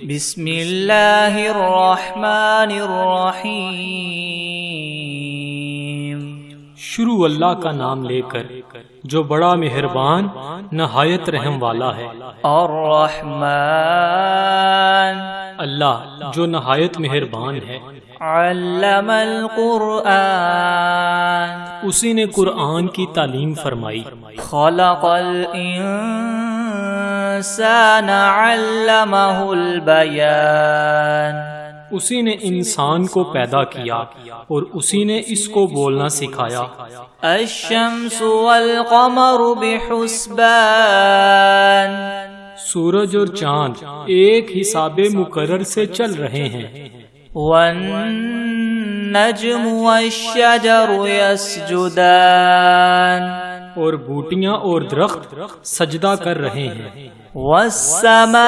بسم اللہ الرحمن الرحیم۔ شروع اللہ کا نام لے کر جو بڑا مہربان نہایت رحم والا ہے۔ الرحمن، اللہ جو نہایت مہربان ہے۔ علم القرآن، اسی نے قرآن کی تعلیم فرمائی۔ خلق الانسان علمہ البیان، اسی نے انسان کو پیدا کیا اور اسی نے اس کو بولنا سکھایا۔ الشمس والقمر بحسبان، سورج اور چاند ایک حساب مقرر سے چل رہے ہیں۔ والنجم والشجر يسجدان، اور بوٹیاں اور درخت سجدہ کر رہے ہیں۔ والسماء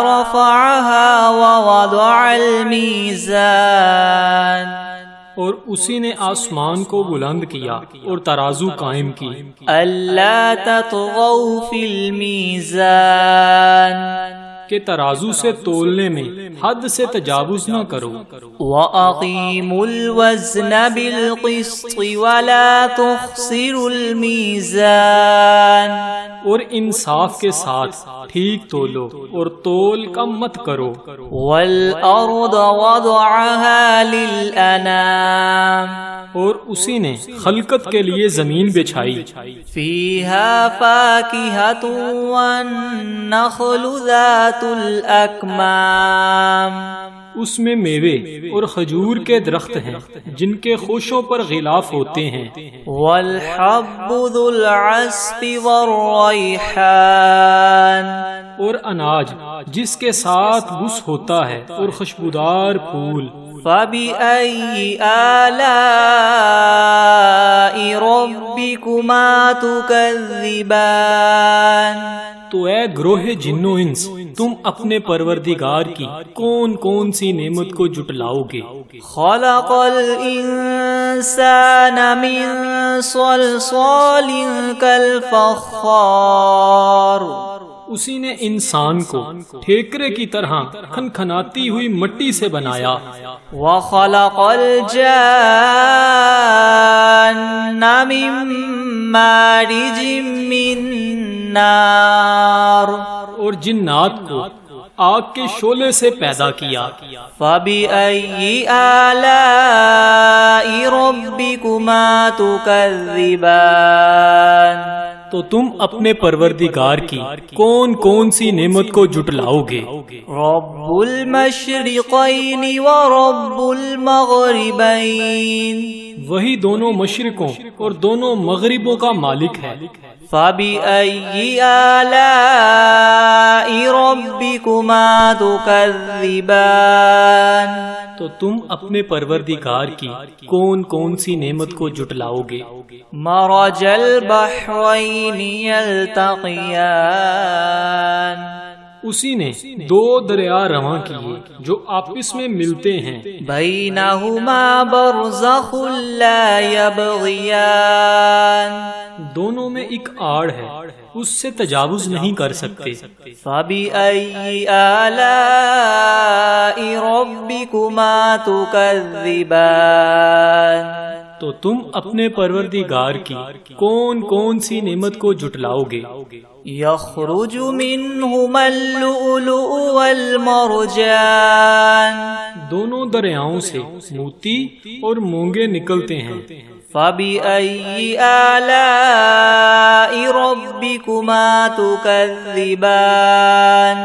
رفعها ووضع الميزان، اور اسی نے آسمان کو بلند کیا اور ترازو قائم کی۔ ألا تطغوا في الميزان، کہ ترازو سے تولنے میں حد سے تجاوز نہ کرو۔ وَأَقِيمُوا الْوَزْنَ بِالْقِسْطِ وَلَا تُخْسِرُوا الْمِيزَانَ، اور انصاف کے ساتھ ٹھیک تولو اور تول کم مت کرو۔ وَالْأَرْضَ وَضَعَهَا لِلْأَنَامِ، اور اسی نے خلقت کے لیے زمین بچھائی۔ فِيهَا فَاكِهَةٌ وَالنَّخْلُ ذَاتُ الْأَكْمَامِ، اس میں میوے اور کھجور کے درخت ہیں جن کے خوشوں پر غلاف ہوتے ہیں۔ وَالْحَبُّ ذُو الْعَصْفِ وَالرَّيْحَانِ، اور اناج جس کے ساتھ بس ہوتا ہے اور خوشبودار پھول۔ فَبِأَيِّ آلَاءِ رَبِّكُمَا تُكَذِّبَانِ، تو اے گروہ جن و انس، تم اپنے پروردگار کی کون کون سی نعمت کو جٹلاؤ گے؟ خَلَقَ الْإِنسَانَ مِنْ صَلْصَالٍ كَالْفَخَّارِ، اسی نے انسان کو ٹھیکرے کی طرح کھنکھناتی ہوئی مٹی سے بنایا۔ وَخَلَقَ الْجَانَّ مِن مَّارِجٍ مِّن نَّارٍ، اور جنات کو آگ کے شعلے سے پیدا کیا۔ فَبِأَيِّ آلَاءِ رَبِّكُمَا تُكَذِّبَانِ، تو تم اپنے پروردگار کی کون کون سی نعمت کو جٹلاؤ گے؟ رَبُّ الْمَشْرِقَيْنِ وَرَبُّ الْمَغْرِبَيْنِ، وہی دونوں مشرقوں اور دونوں مغربوں کا مالک ہے۔ فَبِأَيِّ آلَاءِ رَبِّكُمَا تُكَذِّبَانِ، تو تم اپنے پروردگار کی کون کون سی نعمت کو جٹلاؤ گے؟ مَرَجَ الْبَحْرَيْنِ يَلْتَقِيَانِ، اسی نے دو دریا رواں کیے جو آپس میں ملتے ہیں۔ بَيْنَهُمَا بَرْزَخٌ لَا يَبْغِيَانِ، دونوں میں ایک آڑ ہے، اس سے تجاوز نہیں کر سکتے۔ فَبِأَيِّ آلَاءِ رَبِّكُمَا تُكَذِّبَانِ، تو تم اپنے پروردگار کی کون کون سی نعمت کو جٹلاؤ گے؟ يَخْرُجُ مِنْهُمَا اللُّؤْلُؤُ وَالْمَرْجَانُ، دونوں دریاؤں سے موتی اور مونگے نکلتے ہیں۔ فَبِأَيِّ آلَاءِ رَبِّكُمَا تُكَذِّبَانِ،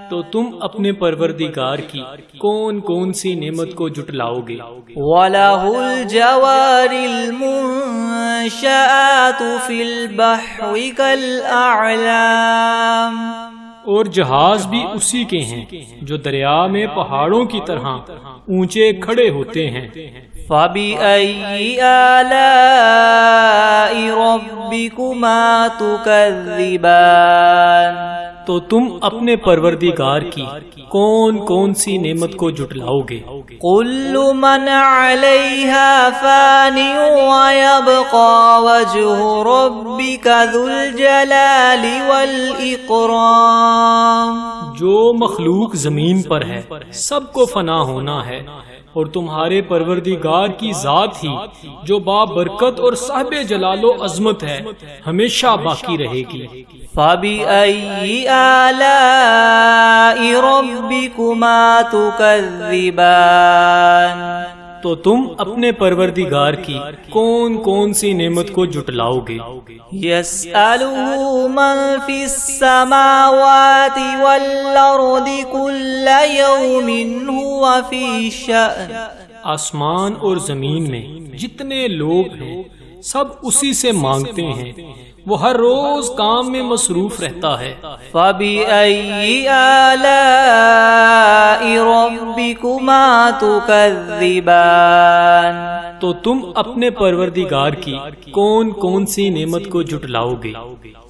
تو تم اپنے پروردگار کی کون کون سی نعمت کو جٹلاؤ گے؟ وَلَهُ الْجَوَارِ الْمُنشَآتُ فِي الْبَحْرِ كَالْأَعْلَامِ، اور جہاز بھی اسی کے ہیں جو دریا میں پہاڑوں کی طرح اونچے کھڑے ہوتے ہیں۔ فَبِأَيِّ آلَاءِ رَبِّكُمَا تُكَذِّبَانِ، تو تم اپنے پروردگار کی کون کون سی نعمت کو جٹلاؤ گے؟ كُلُّ مَنْ عَلَيْهَا فَانٍ وَيَبْقَى وَجْهُ رَبِّكَ ذُو الْجَلَالِ وَالْإِكْرَامِ، جو مخلوق زمین پر ہے سب کو فنا ہونا ہے، اور تمہارے پروردگار کی ذات ہی جو بابرکت اور صاحب جلال و عظمت ہے ہمیشہ باقی رہے گی۔ فَبِأَيِّ آلَاءِ رَبِّكُمَا تُكَذِّبَانِ، تو تم اپنے پروردگار کی کون کون سی نعمت کو جھٹلاؤ گے؟ يَسْأَلُهُ مَن فِي السَّمَاوَاتِ وَالْأَرْضِ كُلَّ يَوْمٍ هُوَ فِي شَأْنٍ، آسمان اور زمین میں جتنے لوگ ہیں سب اسی سے مانگتے ہیں، وہ ہر روز کام میں مصروف رہتا ہے۔ فَبِأَيِّ آلَاءِ رَبِّكُمَا تُكَذِّبَانِ، تو تم اپنے پروردگار کی کون کون سی نعمت کو جھٹلاؤ گے؟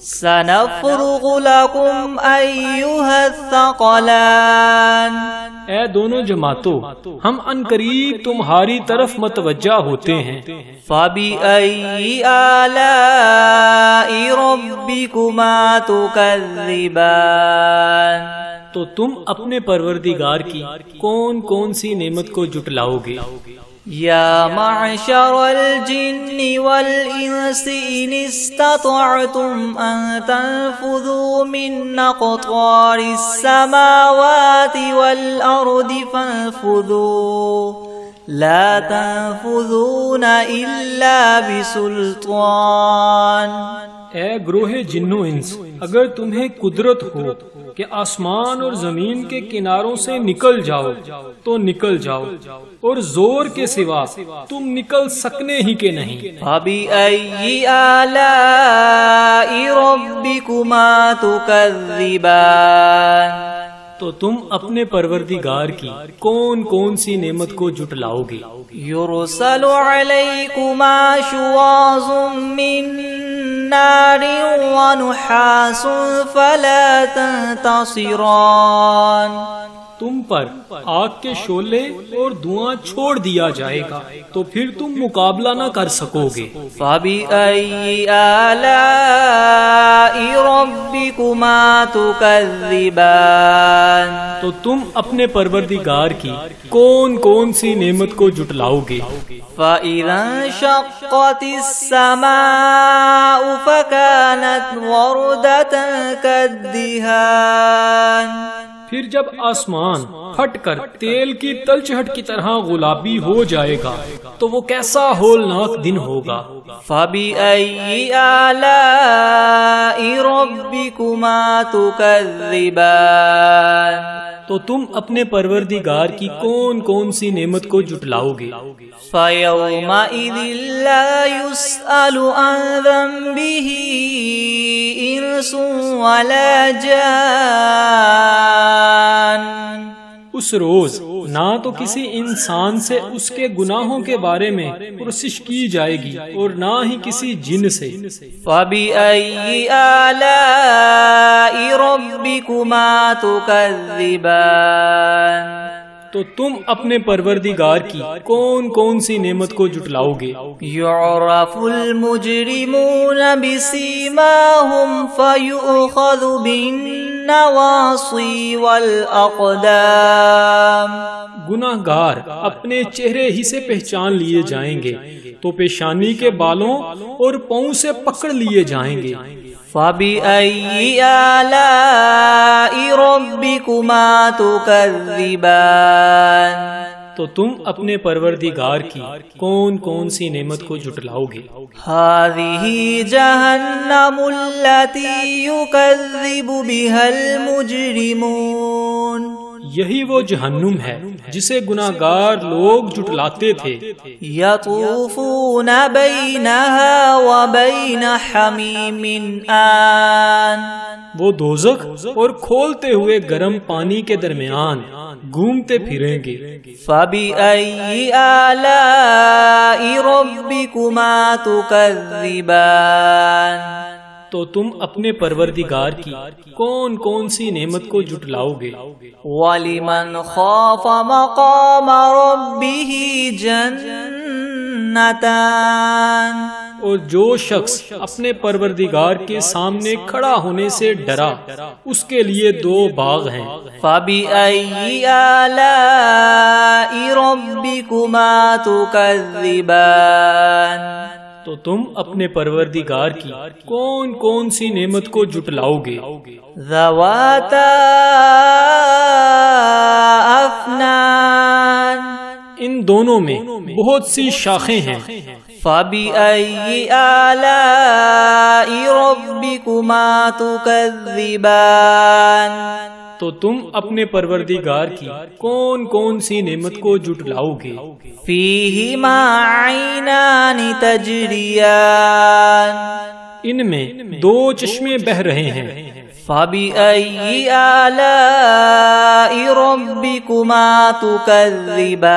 سَنَفْرُغُ لَكُمْ أَيُّهَا الثَّقَلَانِ، اے دونوں جماعتوں، ہم عنقریب تمہاری طرف متوجہ ہوتے ہیں۔ فَبِأَيِّ آلَاءِ رَبِّكُمَا تُكَذِّبَانِ، تو تم اپنے پروردگار کی کون کون سی نعمت کو جھٹلاؤ گے؟ یا معشر الجن والانس ان استطعتم ان تنفذوا من اقطار السماوات والارض فانفذوا لا تنفذون الا بسلطان۔ اے گروہ جن و انس، اگر تمہیں قدرت ہو کہ آسمان اور زمین کے کناروں سے نکل جاؤ تو نکل جاؤ، اور زور کے سوا تم نکل سکنے ہی کے نہیں۔ فَبِأَيِّ آلَاءِ رَبِّكُمَا تُكَذِّبَانِ، تو تم اپنے پروردگار کی کون کون سی نعمت کو جھٹلاؤ گے؟ يُرْسَلُ عَلَيْكُمَا شُوَاظٌ مِّن نَّارٍ وَنُحَاسٌ فَلَا تَنتَصِرَانِ، تم پر آگ کے شعلے اور دھواں چھوڑ دیا جائے گا تو پھر تم مقابلہ نہ کر سکو گے۔ فَبِأَيِّ آلَاءِ رَبِّكُمَا تُكَذِّبَانِ، تو تم اپنے پروردگار کی کون کون سی نعمت کو جھٹلاؤ گے؟ فَإِذَا انشَقَّتِ السَّمَاءُ فَكَانَتْ وَرْدَةً كَالدِّهَانِ، پھر جب آسمان پھٹ کر تیل کی تلچھٹ کی طرح گلابی ہو جائے گا تو وہ کیسا ہولناک دن ہوگا۔ فَبِأَيِّ آلَاءِ رَبِّكُمَا تُكَذِّبَانِ، تو تم اپنے پروردگار کی کون کون سی نعمت کو جھٹلاؤ گے؟ فَيَوْمَئِذٍ لَا يُسْأَلُ عَنْ ذَنبِهِ إِنسٌ وَلَا جَانٌ، اس روز نہ تو کسی انسان سے اس کے گناہوں کے بارے میں پرسش کی جائے گی اور نہ ہی کسی جن سے۔ فَبِأَيِّ آلَاءِ رَبِّكُمَا تُكَذِّبَانِ، تو تم اپنے پروردگار کی کون کون سی نعمت کو جھٹلاؤ گے؟ يُعْرَفُ الْمُجْرِمُونَ بِسِيمَاهُمْ فَيُؤْخَذُ بِالنَّوَاصِي وَالْأَقْدَامِ، گناہگار اپنے چہرے ہی سے پہچان لیے جائیں گے تو پیشانی کے بالوں اور پاؤں سے پکڑ لیے جائیں گے۔ فَبِأَيِّ آلَاءِ رَبِّكُمَا تُكَذِّبَانِ، تو تم اپنے پروردگار کی کون کون سی نعمت کو جھٹلاؤ گے؟ هَذِهِ جَهَنَّمُ الَّتِي يُكَذِّبُ بِهَا الْمُجْرِمُونَ، یہی وہ جہنم ہے جسے گناہگار لوگ جھٹلاتے تھے۔ يَطُوفُونَ بَيْنَهَا وَبَيْنَ حَمِيمٍ آن، وہ دوزخ اور کھولتے ہوئے گرم پانی کے درمیان گھومتے پھریں گے۔ فَبِأَيِّ آلَاءِ رَبِّكُمَا تُكَذِّبَانِ، تو تم اپنے پروردگار کی کون کون سی نعمت کو جھٹلاؤ گے؟ وَلِمَنْ خَافَ مَقَامَ رَبِّهِ جَنَّتَانِ، اور جو شخص اپنے پروردگار کے سامنے کھڑا ہونے سے ڈرا اس کے لیے 2 باغ ہیں۔ فَبِأَيِّ آلَاءِ رَبِّكُمَا تُكَذِّبَانِ تو تم اپنے پروردگار کی کون کون سی نعمت کو جھٹلاؤ گے؟ ذَوَاتَا أَفْنَانٍ ان دونوں میں بہت سی شاخیں ہیں۔ فَبِأَيِّ آلَاءِ رَبِّكُمَا تُكَذِّبَانِ تو تم اپنے پروردگار کی کون کون سی نعمت کو جھٹلاؤ گے؟ فِيهِمَا عَيْنَانِ تَجْرِيَانِ ان میں 2 چشمے بہہ رہے ہیں۔ فَبِأَيِّ آلَاءِ رَبِّكُمَا تُكَذِّبَانِ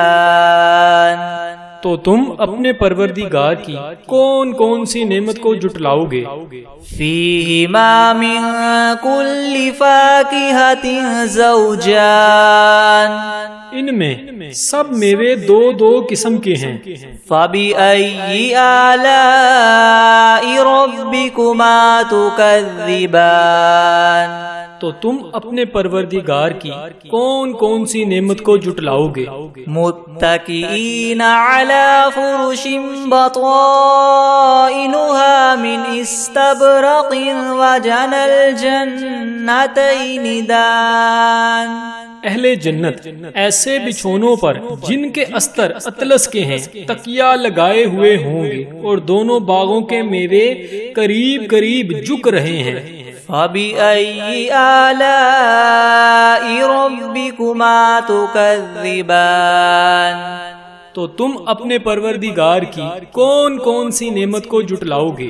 تو تم اپنے پروردگار کی کون کون سی نعمت کو جھٹلاؤ گے؟ فِيهِمَا مِن كُلِّ فَاكِهَةٍ زَوْجَانِ ان میں سب میوے 2 قسم کے ہیں۔ فَبِأَيِّ آلَاءِ رَبِّكُمَا تُكَذِّبَانِ تو تم اپنے پروردگار کی کون کون سی نعمت کو جھٹلاؤ گے؟ متكئين على فرش بطائنها من استبرق وجنى الجنتين دان اہل جنت ایسے بچھونوں پر جن کے استر اطلس کے ہیں تکیہ لگائے ہوئے ہوں گے اور دونوں باغوں کے میوے قریب قریب جھک رہے ہیں۔ فَبِأَيِّ آلَاءِ رَبِّكُمَا تُكَذِّبَانِ تو تم اپنے پروردگار کی کون کون سی نعمت کو جھٹلاؤ گے؟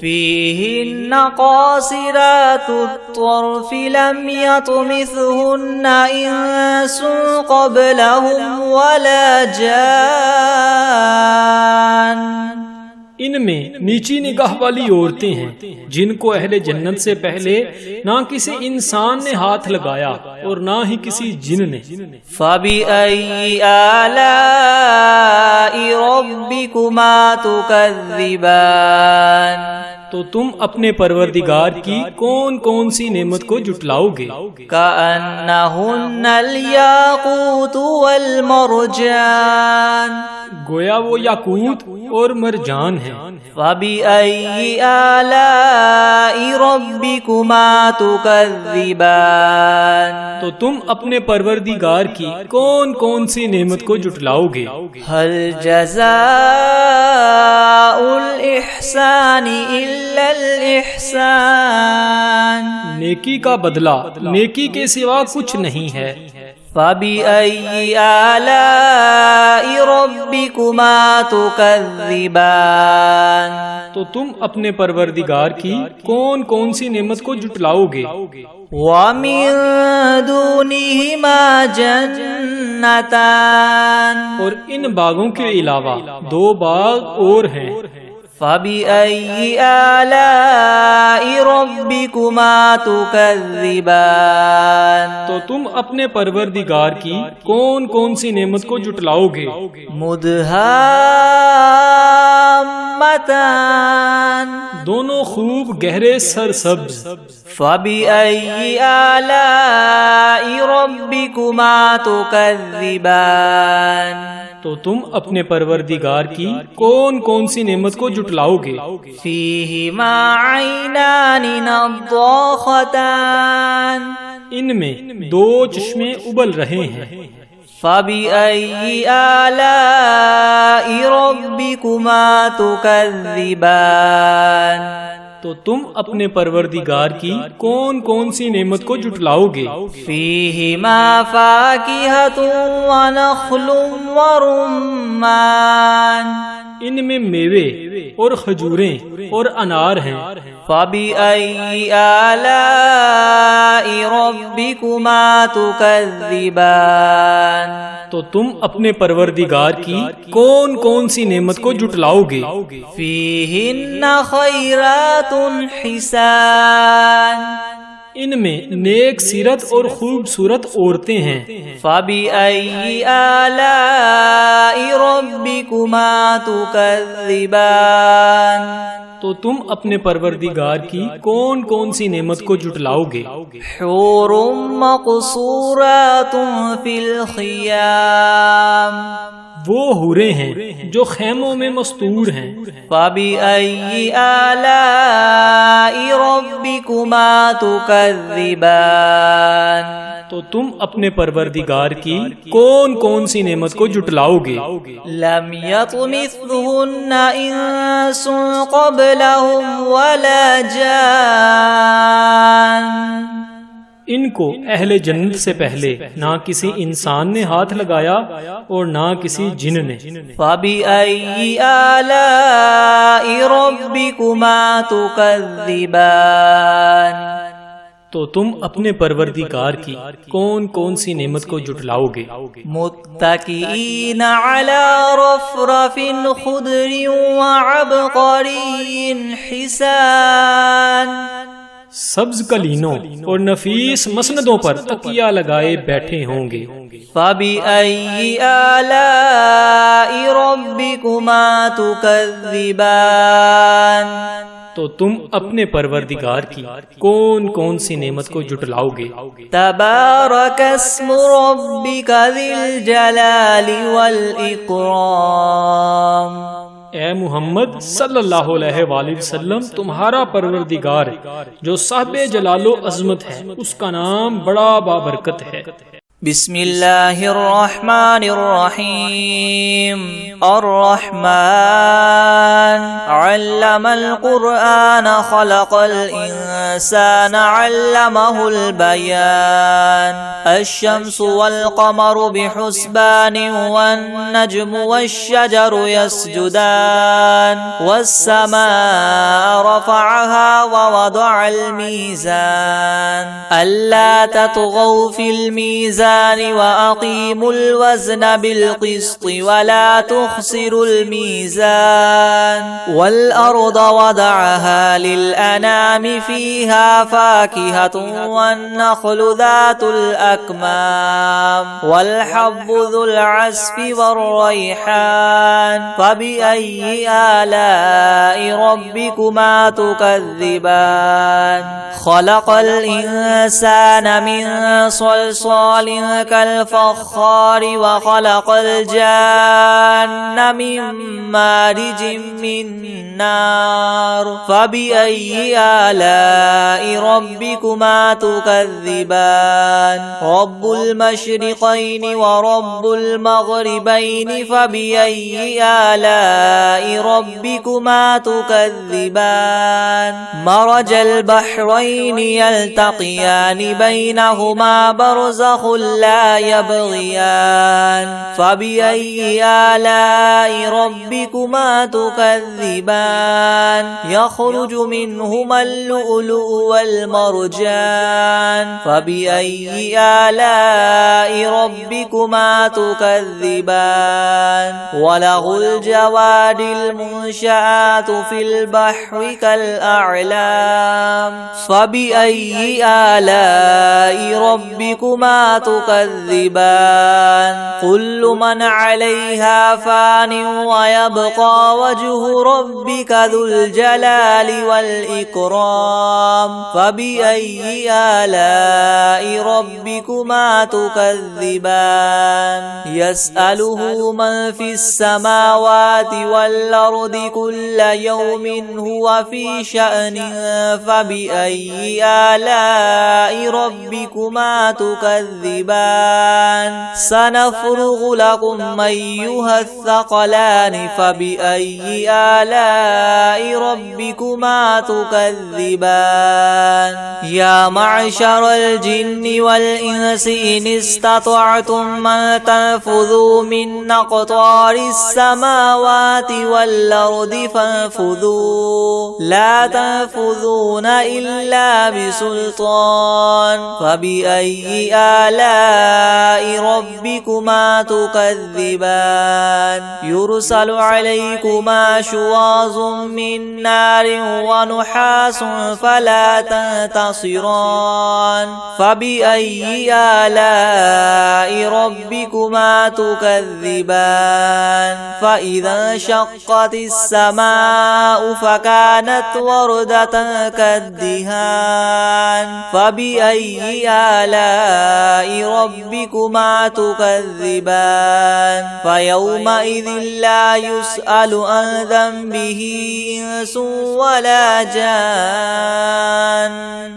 فِيهِنَّ قَاصِرَاتُ الطَّرْفِ لَمْ يَطْمِثْهُنَّ إِنسٌ قَبْلَهُمْ وَلَا جَانٌّ ان میں نیچی نگاہ والی عورتیں ہیں جن کو اہل جنت سے پہلے نہ کسی انسان نے ہاتھ لگایا اور نہ ہی کسی جن نے۔ فَبِأَيِّ آلَاءِ رَبِّكُمَا تُكَذِّبَانِ تو تم اپنے پروردگار کی کون کون سی نعمت کو جھٹلاؤ گے؟ كَأَنَّهُنَّ الْيَاقُوتُ وَالْمَرْجَانُ گویا وہ یاقوت اور مرجان ہیں۔ فَبِأَيِّ آلَاءِ رَبِّكُمَا تُكَذِّبَانِ تو تم اپنے پروردگار کی کون کون سی نعمت کو جھٹلاؤ گے؟ هَلْ جَزَاءُ الْإِحْسَانِ إِلَّا الْإِحْسَانُ نیکی کا بدلہ نیکی کے سوا کچھ نہیں ہے۔ فَبِأَيِّ آلَاءِ رَبِّكُمَا تُكَذِّبَانِ تو تم اپنے پروردگار کی کون کون سی نعمت کو جھٹلاؤ گے؟ وَمِن دُونِهِمَا جَنَّتَانِ اور ان باغوں کے علاوہ 2 باغ اور ہیں۔ فَبِأَيِّ آلَاءِ رَبِّكُمَا تُكَذِّبَانِ تو تم اپنے پروردگار کی کون کون سی نعمت کو جھٹلاؤ گے؟ مُدْهَامَّتَانِ دونوں خوب گہرے سرسبز۔ فَبِأَيِّ آلَاءِ رَبِّكُمَا تُكَذِّبَانِ تو تم اپنے پروردگار کی کون کون سی نعمت کو جھٹلاؤ گے؟ فِيهِمَا عَيْنَانِ نَضَّاخَتَانِ ان میں 2 چشمے ابل رہے ہیں۔ فَبِأَيِّ آلَاءِ رَبِّكُمَا تُكَذِّبَانِ تو تم اپنے پروردگار کی کون کون سی نعمت کو جھٹلاؤ گے؟ فِيهِمَا فَاكِهَةٌ وَنَخْلٌ وَرُمَّانٌ ان میں میوے اور کھجوریں اور انار ہیں۔ فَبِأَيِّ آلَاءِ رَبِّكُمَا تُكَذِّبَانِ تو تم اپنے پروردگار کی کون کون سی نعمت کو جھٹلاؤ گے؟ فِيهِنَّ خَيْرَاتٌ حِسَانٌ इनमें नेक सीरत और खूबसूरत औरतें हैं। फबिअय्यि आलाइ रब्बिकुमा तुकज़्ज़िबान, तो तुम अपने परवरदिगार की कौन कौन सी नेमत को जुटलाओगे? हूरुम मक़सूरातुन फिल ख़ियाम, वो हूरें हैं जो खैमों में मस्तूर हैं। फबिअय्यि आलाइ रब्बिकुमा तुकज़्ज़िबान, तो तुम अपने परवरदिगार की कौन कौन सी नेमत को जुटलाओगे? लम यतमिथहुन्न इंसुन क़ब्लहुम वला जान, इनको अहले जन्नत से पहले ना किसी इंसान ने हाथ लगाया और ना किसी जिन ने। फबिअय्यि आलाइ रब्बिकुमा तुकज़्ज़िबान, तो तुम अपने परवरदिगार की कौन कौन सी नेमत को जुटलाओगे? मुत्तकीईन अला रफ़रफ़िन ख़ुदरिन व अबक़रिय्यिन हिसान, सब्ज कलीनों और नफीस मसनदों पर तकिया लगाए बैठे होंगे। फबिअय्यि आलाइ रब्बिकुमा तुकज़्ज़िबान, तो तुम अपने परवरदिगार की कौन कौन सी नेमत को जुटलाओगे? तबारकस्मु रब्बिका ज़िल जलाली वल इकराम, ए मुहम्मद सल्लल्लाहु अलैहि वसल्लम, तुम्हारा परवरदिगार जो साहिबे जलालो अज़मत है, उसका नाम बड़ा बाबरकत है। बिस्मिल्लाहिर्रहमानिर्रहीम, अर्रहमान अल्लमल क़ुरआन ख़लक़ल इंसान अल्लमहुल बयान, अश्शम्सु वल क़मरु बिहुस्बानिन वन नज्मु वश्शजरु यस्जुदान, वस्समाअ रफ़अहा व वदअल मीज़ान, अल्ला ततग़ौ फ़िल मीज़ान वअक़ीमुल वज़न बिलक़िस्ति वला तुख़सिरुल मीज़ान, वल अर्द वदअहा लिल अनामि फ़ीहा फ़ाकिहतुन वन नख़्लु ज़ातुल अकमाम, वल हब्बु ज़ुल अस्फ़ि वर्रैहान, फ़बिअय्यि आलाइ रब्बिकुमा तुकज़्ज़िबान, ख़लक़ल इंसान मिन सल्सालिन कल्फ़ख़्ख़ार व ख़लक़ल जान्न मिन मारिजिन मिन नार, फ़बिअय्यि आलाइ रब्बिकुमा तुकज़्ज़िबान, रब्बुल मशरिक़ैनि व रब्बुल मग़रिबैनि, फ़बिअय्यि आलाइ रब्बिकुमा तुकज़्ज़िबान, मरजल बहरैनि यल्तक़ियानि बैनहुमा बरज़ख़ुन ला यबग़ियान, फ़बिअय्यि आलाइ रब्बिकुमा तुकज़्ज़िबान, यख़रुजु मिन्हुमल लुअलुअु वल मरजान, फ़बिअय्यि आलाइ रब्बिकुमा तुकज़्ज़िबान, वलहुल जवारिल मुनशआतु फ़िल बहरि कल अअलाम, फ़बिअय्यि आलाइ रब्बिकुमा तुकज़्ज़िबान, कुल्लु मन अलैहा फ़ानिन व यबक़ा वजहु रब्बिका ज़ुल जलालि वल इकराम, फ़बिअय्यि आलाइ रब्बिकुमा तुकज़्ज़िबान, यसअलुहु मन फ़िस समावाति वल अर्दि कुल्ल यौमिन हुवा फ़ी शअनिन, फ़बिअय्यि आलाइ रब्बिकुमा तुकज़्ज़िबान, सनफ़्रुग़ु लकुम अय्युहस्सक़लानि, फ़बिअय्यि आलाइ रब्बिकुमा तुकज़्ज़िबान, या मअशरल जिन्नि वल इंसि इन इस्ततअतुम अन तन्फुज़ू मिन अक़तारिस समावाति वल अर्दि फन्फुज़ू ला तन्फुज़ून इल्ला बिसुल्तान, फ़बिअय्यि आलाइ آلاء ربكما تكذبان يرسل عليكما شواظ من نار ونحاس فلا تنتصران فبأي آلاء ربكما تكذبان فإذا انشقت السماء فكانت وردة كالدهان فبأي آلاء ربكما تكذبان فيومئذ لا يسأل عن ذنبه إنس ولا جان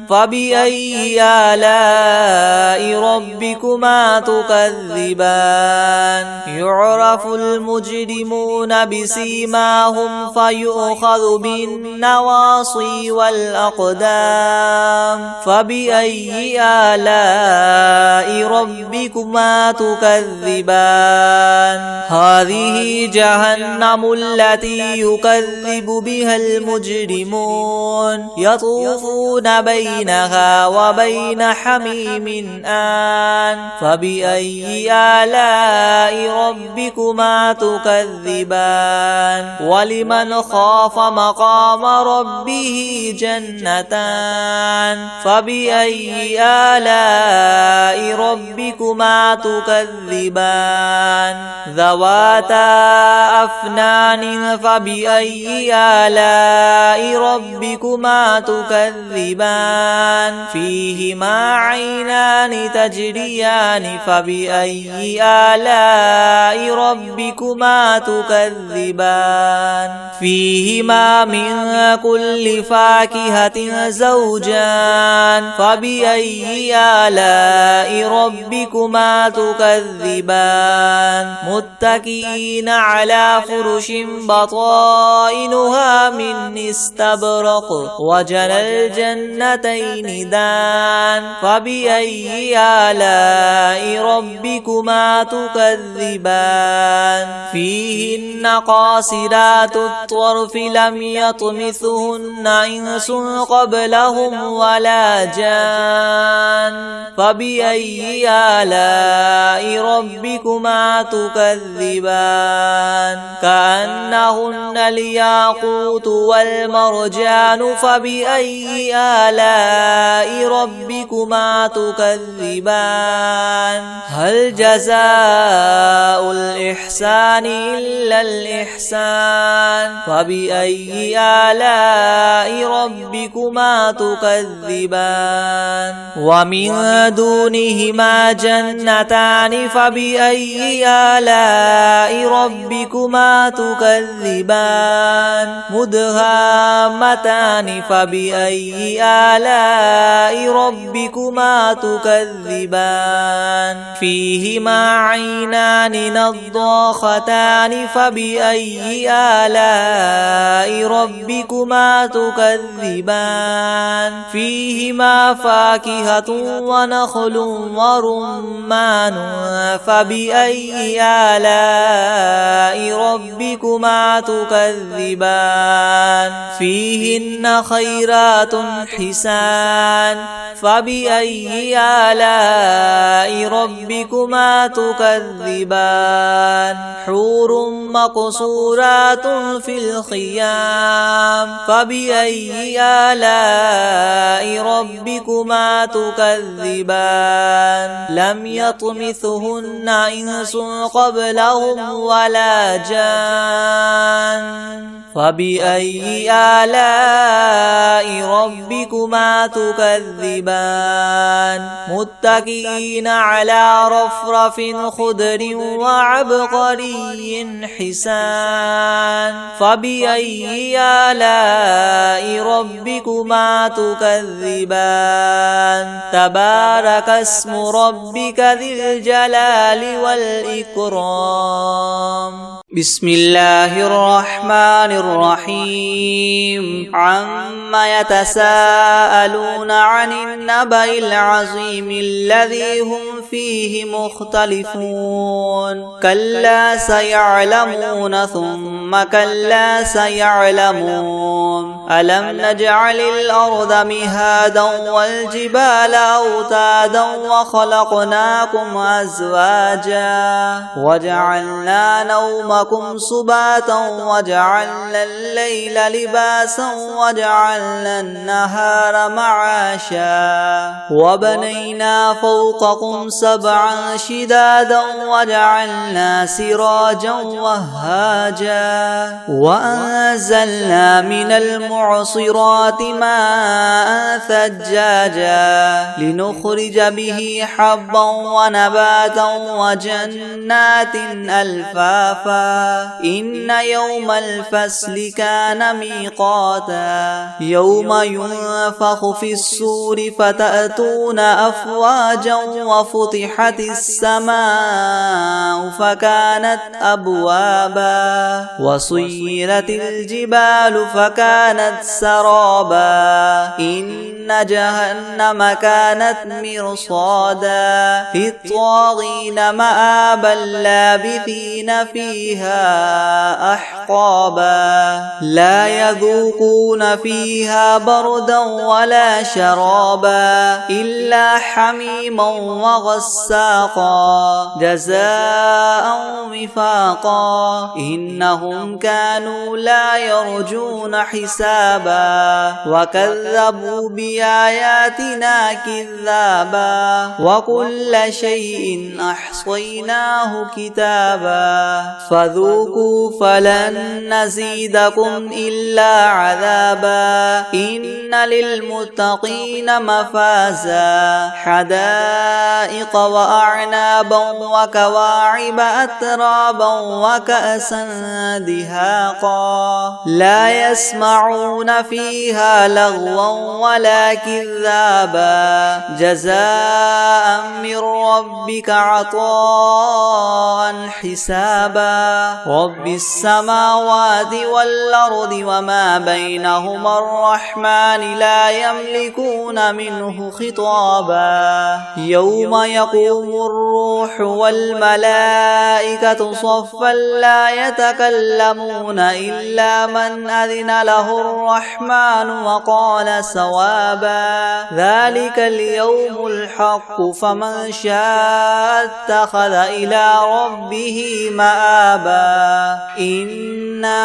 فبأي آلاء ربكما تكذبان يعرف المجرمون بسيماهم فيؤخذ بالنواصي والأقدام فبأي آلاء ربكما تكذبان هذه جهنم التي يكذب بها المجرمون يطوفون بينها وبين حميم آن فبأي آلاء ربكما تكذبان ولمن خاف مقام ربه جنتان فبأي آلاء ربكما تكذبان ذواتا أفنان فبأي آلاء ربكما تكذبان فيهما عينان تجريان فبأي آلاء ربكما تكذبان فيهما من كل فاكهة زوجان فبأي آلاء ربكما تكذبان متكئين على فرش بطائنها من استبرق وجنى الجنتين دان فبأي آلاء ربكما تكذبان فيهن قاصرات الطرف لم يطمثهن إنس قبلهم ولا جان فبأي آلاء ربكما تكذبان كأنهن الياقوت والمرجان فبأي آلاء ربكما تكذبان هل جزاء الإحسان إلا الإحسان فبأي آلاء ربكما تكذبان ومن دونهما جنتان فبأي آلاء ربكما تكذبان مدهامتان فبأي آلاء ربكما تكذبان فيهما عينان نضاختان فبأي آلاء ربكما تكذبان فيهما فاكهة ونخل ورمان فبأي آلاء ربكما تكذبان فيهن خيرات حسان فبأي آلاء ربكما تكذبان حور مقصورات في الخيام فبأي آلاء ربكما تكذبان لم يطمثهن إنس قبلهم ولا جان فبأي آلاء ربكما تكذبان متكئين على رفرف خضر وعبقري حسان فبأي آلاء ربكما تكذبان تبارك اسم ربك ذي الجلال والإكرام بسم الله الرحمن الرحيم عما يتساءلون عن النبأ العظيم الذي هم فيه مختلفون كلا سيعلمون ثم كلا سيعلمون ألم نجعل الأرض مهادا والجبال أوتادا وخلقناكم أزواجا وجعلنا نومكم سباتا وجعلنا الليل لباسا وجعلنا النهار معاشا وبنينا فوقكم سبعا شدادا وجعلنا سراجا وهاجا وأنزلنا من المعصرات ماء ثجاجا لنخرج به حبا ونباتا وجنات ألفافا إن يوم الفصل كان ميقاتا يوم ينفخ في الصور فتأتون أفواجا وفتحت السماء فكانت أبوابا وسيرت الجبال فكانت سرابا إن جهنم كانت مرصادا للطاغين مآبا لابثين فيها أحقابا لا يذوقون فيها بردا ولا شرابا إلا حميما وغساقا جزاء وفاقا إنهم كانوا لا يرجون حسابا وكذبوا بآياتنا كذابا وكل شيء أحصيناه كتابا فذوقوا فلن نزيدكم إلا عذابا إن للمتقين مفازا حدائق وأعنابا وكواعب أترابا وكأسا دهاقا لا يسمعون فيها لغوا ولا كذابا جزاء من ربك عطاء حسابا رب السماوات والأرض وما بينهما الرحمن لا يملكون منه خطابا يوم يقوم الروح والملائكة صفا لا يتكلمون إلا من أذن له الرحمن وقال صوابا ذلك اليوم الحق فمن شاء اتخذ إلى ربه مآبا إنا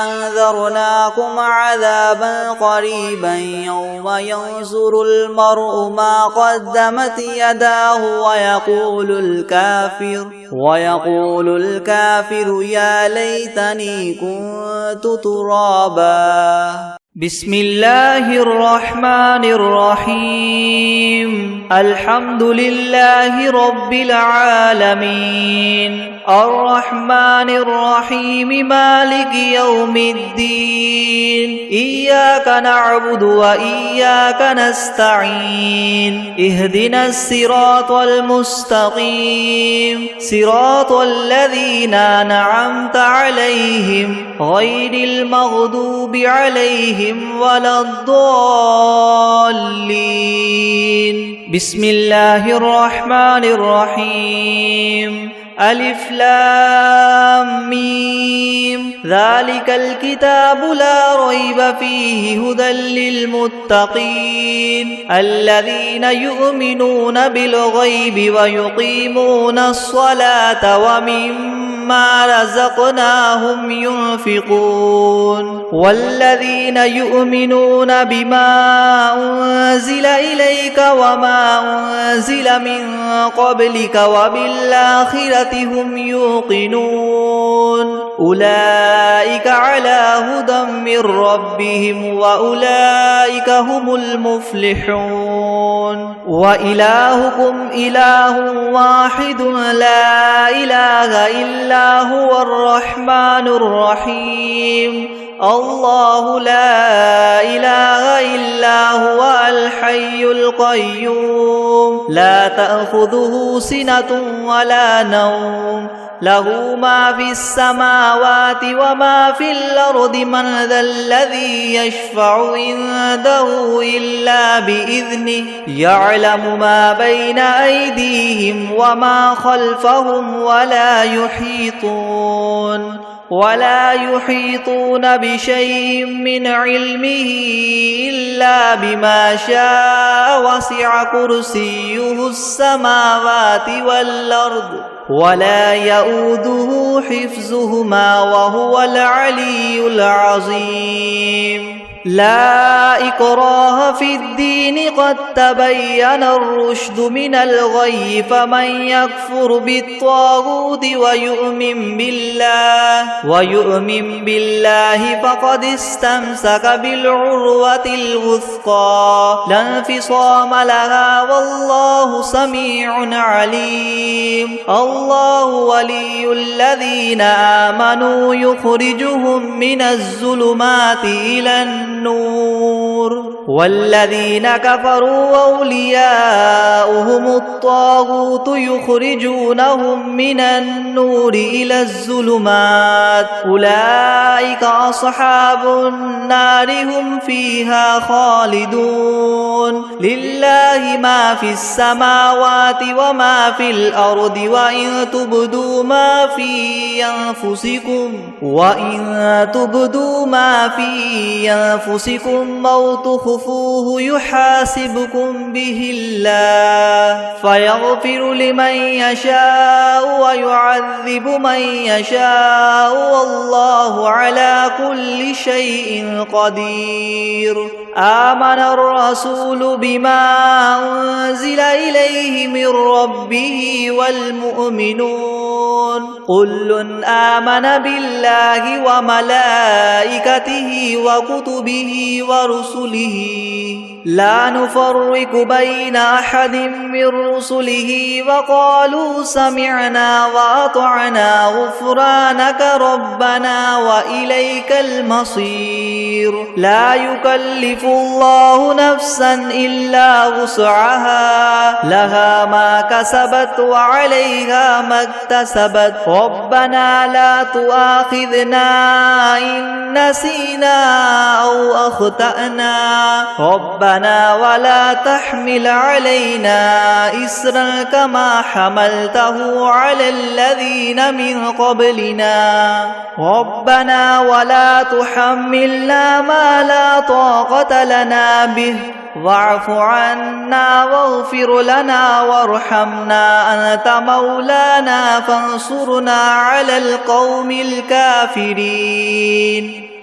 أنذرناكم عذابا قريبا يوم ينظر المرء ما قدمت يداه ويقول الكافر يا ليتني كنت ترابا بسم الله الرحمن الرحيم الحمد لله رب العالمين الرحمن الرحيم مالك يوم الدين إياك نعبد وإياك نستعين اهدنا الصراط المستقيم صراط الذين أنعمت عليهم غير المغضوب عليهم ولا الضالين بسم الله الرحمن الرحيم ألف لام ميم ذلك الكتاب لا ريب فيه هدى للمتقين الذين يؤمنون بالغيب ويقيمون الصلاة ومما رزقناهم ينفقون والذين يؤمنون بما أنزل إليك وما أنزل من قبلك وبالآخرة هم يوقنون أولئك على هدى من ربهم وأولئك هم المفلحون وإلهكم إله واحد لا إله إلا هو الرحمن الرحيم الله لا إله إلا هو الحي القيوم لا تأخذه سنة ولا نوم له ما في السماوات وما في الأرض من ذا الذي يشفع عنده إلا بإذنه يعلم ما بين أيديهم وما خلفهم ولا يحيطون بشيء من علمه إلا بما شاء وسع كرسيه السماوات والأرض ولا يؤوده حفظهما وهو العلي العظيم لا إكراه في الدين قد تبين الرشد من الغي فمن يكفر بالطاغوت ويؤمن بالله فقد استمسك بالعروة الوثقى لا انفصام لها والله سميع عليم الله ولي الذين آمنوا يخرجهم من الظلمات إلى النور والذين كفروا أولياؤهم الطاغوت يخرجونهم من النور إلى الظلمات أولئك أصحاب النار هم فيها خالدون لله ما في السماوات وما في الأرض وإن تبدوا ما في أنفسكم أو تخفوه يحاسبكم به الله فيغفر لمن يشاء ويعذب من يشاء والله على كل شيء قدير آمن الرسول بما أنزل إليه من ربه والمؤمنون كل آمن بالله وملائكته وكتبه ورسله لا نفرق بين أحد من رسله وقالوا سمعنا وأطعنا غفرانك ربنا وإليك المصير لا يكلف الله نفسا إلا وسعها لها ما كسبت وعليها ما اكتسبت ربنا لا تؤاخذنا إن نسينا أو أخطأنا ربنا ولا تحمل علينا إسرا كما حملته على الذين من قبلنا ربنا ولا تحملنا ما لا طاقة لنا به واعف عنا واغفر لنا وارحمنا أنت مولانا فانصرنا على القوم الكافرين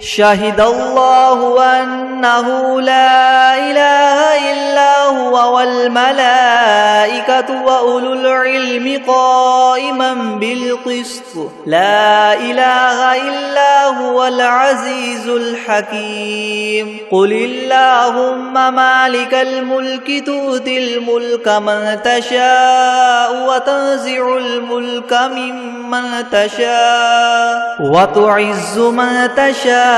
شهد الله أنه لا إله إلا هو والملائكة وأولو العلم قائما بالقسط لا إله إلا هو العزيز الحكيم قل اللهم مالك الملك تؤتي الملك من تشاء وتنزع الملك ممن تشاء وتعز من تشاء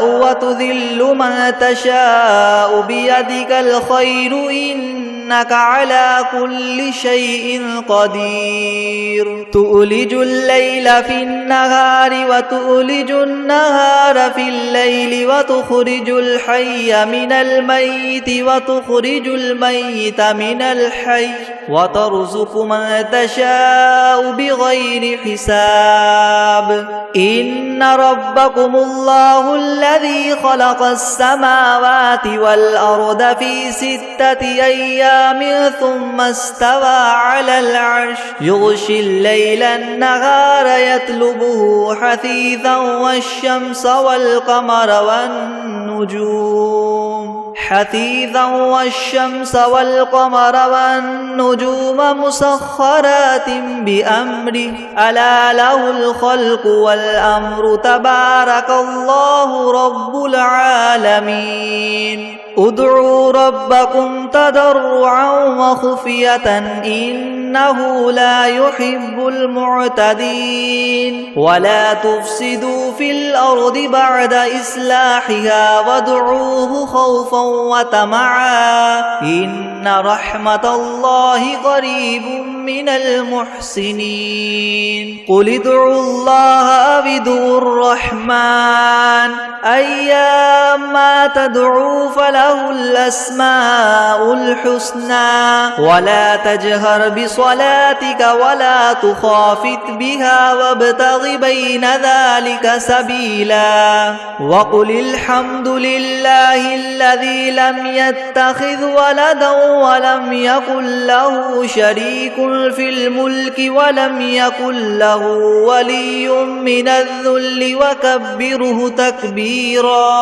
وتذل من تشاء بيدك الخير إنك على كل شيء قدير تؤلج الليل في النهار وتؤلج النهار في الليل وتخرج الحي من الميت وتخرج الميت من الحي وترزق من تشاء بغير حساب إن ربكم الله الذي خلق السماوات والأرض في 6 أيام ثم استوى على العرش يغشي الليل النهار يطلبه حثيثا والشمس والقمر والنجوم مسخرات بأمره ألا له الخلق والأمر تبارك الله رب العالمين ادعوا ربكم تضرعا وخفية إن إنه لا يحب المعتدين ولا تفسدوا في الأرض بعد إصلاحها وادعوه خوفا وطمعا إن رحمة الله قريب من المحسنين قل ادعوا الله أو ادعوا الرحمن أيما تدعوا فله الأسماء الحسنى ولا تجهر بصلاتك ولا تخافت بها وابتغ بين ذلك سبيلا وقل الحمد لله الذي لم يتخذ ولدا ولم يكن له شريك في الملك ولم يكن له ولي من الذل وكبره تكبيرا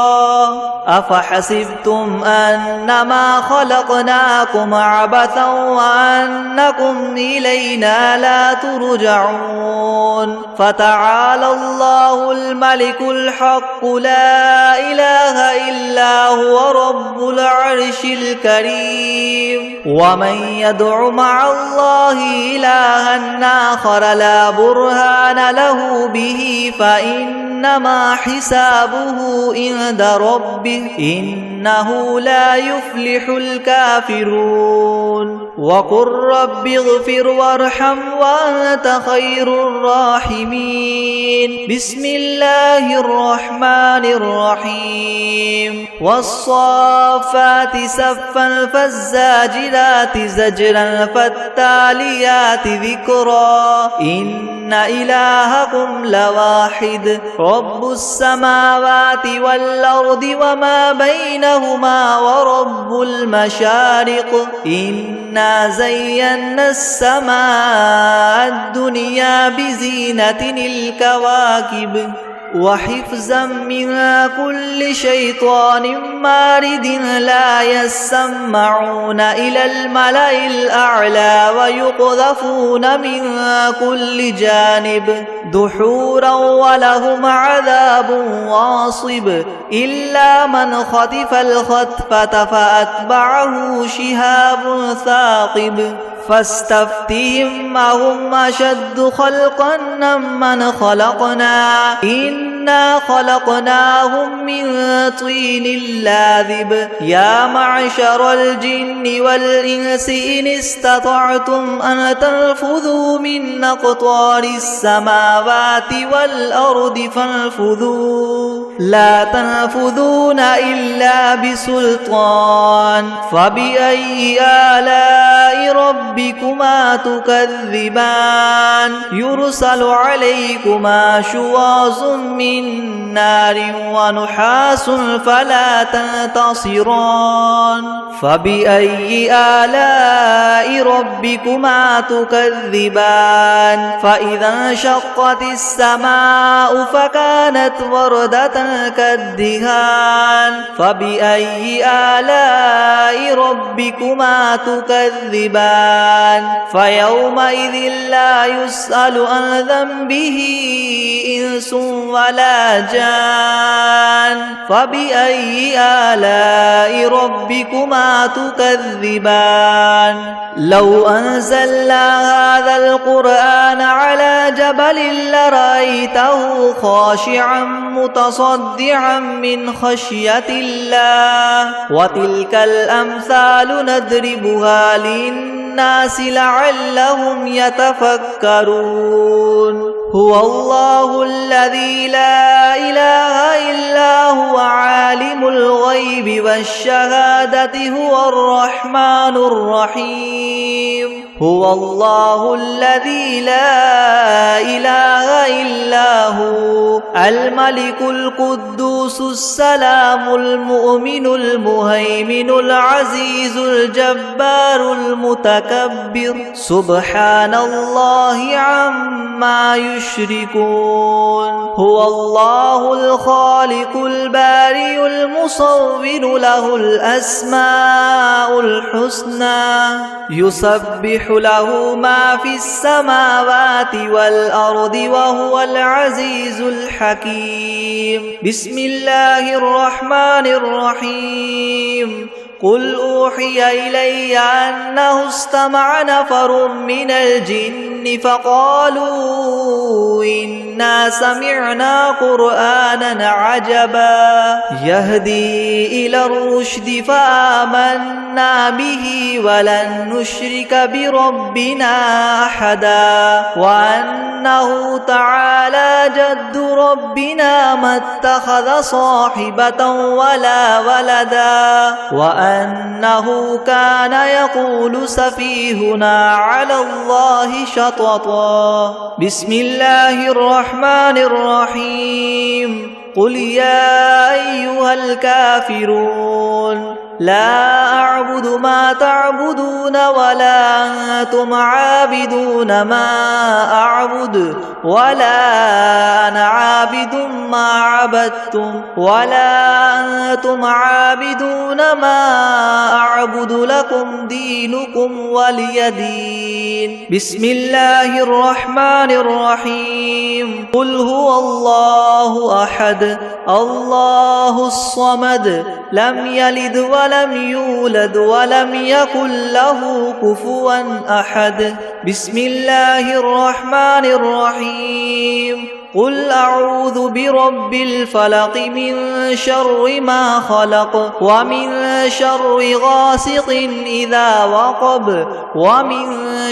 أفحسبتم أنما خلقناكم عبثا وأنكم إلينا لا ترجعون فتعالى الله الملك الحق لا إله إلا هو رب العرش الكريم ومن يدع مع الله إلها آخر لا برهان له به فإنما حسابه عند ربه إنه لا يفلح الكافرون وقل رب اغفر وارحم وأنت خير الراحمين بسم الله الرحمن الرحيم والصافات صفا فالزاجرات زجرا فالتاليات ذكرا إن إلهكم لواحد رب السماوات والأرض وما بينهما ورب المشارق إنا زينا السماء الدنيا بزينة الكواكب وحفظا من كل شيطان مارد لا يسمعون إلى الملأ الأعلى ويقذفون من كل جانب دحورا ولهم عذاب واصب إلا من خطف الخطفة فأتبعه شهاب ثاقب فاستفتهم أهم أشد خلقا ممن خلقنا إنا خلقناهم من طين لاذب يا معشر الجن والإنس إن استطعتم أن تنفذوا من أقطار السماوات والأرض فانفذوا لا تنفذون إلا بسلطان فبأي آلاء ربكما تكذبان يرسل عليكما شواظ من نار ونحاس فلا تنتصران فبأي آلاء ربكما تكذبان فإذا انشقت السماء فكانت وردة كالدهان فبأي آلاء ربكما تكذبان فيومئذ لا يسأل عن ذنبه إنس ولا جان فبأي آلاء ربكما تكذبان لو أنزلنا هذا القرآن على جبل لرأيته خاشعا متصدعا من خشية الله وتلك الأمثال نضربها للناس لعلهم يتفكرون هو الله الذي لا إله إلا هو عالم الغيب والشهادة هو الرحمن الرحيم هو الله الذي لا إله إلا هو الملك القدوس السلام المؤمن المهيمن العزيز الجبار المتكبر سبحان الله عما يشركون هو الله الخالق البارئ المصور له الأسماء الحسنى يسبح له ما في السماوات والأرض وهو العزيز الحكيم بسم الله الرحمن الرحيم قل أوحي إلي أنه استمع نفر من الجن فقالوا إنا سمعنا قرآنا عجبا يهدي إلى الرشد فآمنا به ولن نشرك بربنا أحدا وأنه تعالى جد ربنا ما اتخذ صاحبة ولا ولدا وأنه كان يقول سفيهنا على الله شططا بسم الله الرحمن الرحيم قل يا أيها الكافرون لا أعبد ما تعبدون ولا أنتم عابدون ما أعبد ولا أنا عابد ما عبدتم ولا أنتم عابدون ما أعبد لكم دينكم ولي دين بسم الله الرحمن الرحيم قل هو الله أحد الله الصمد لم يلد ولم يولد ولم يكن له كفوا أحد بسم الله الرحمن الرحيم قل أعوذ برب الفلق من شر ما خلق ومن شر غاسق إذا وقب ومن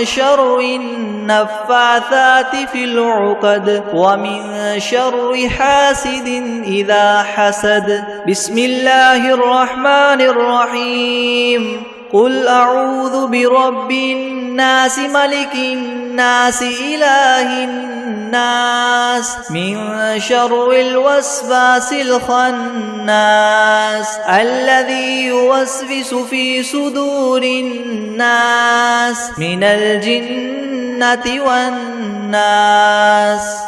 شر النفاثات في العقد ومن شر حاسد إذا حسد بسم الله الرحمن الرحيم قل أعوذ برب الناس ملك الناس إله الناس من شر الوسواس الخناس الذي يوسوس في صدور الناس من الجنة والناس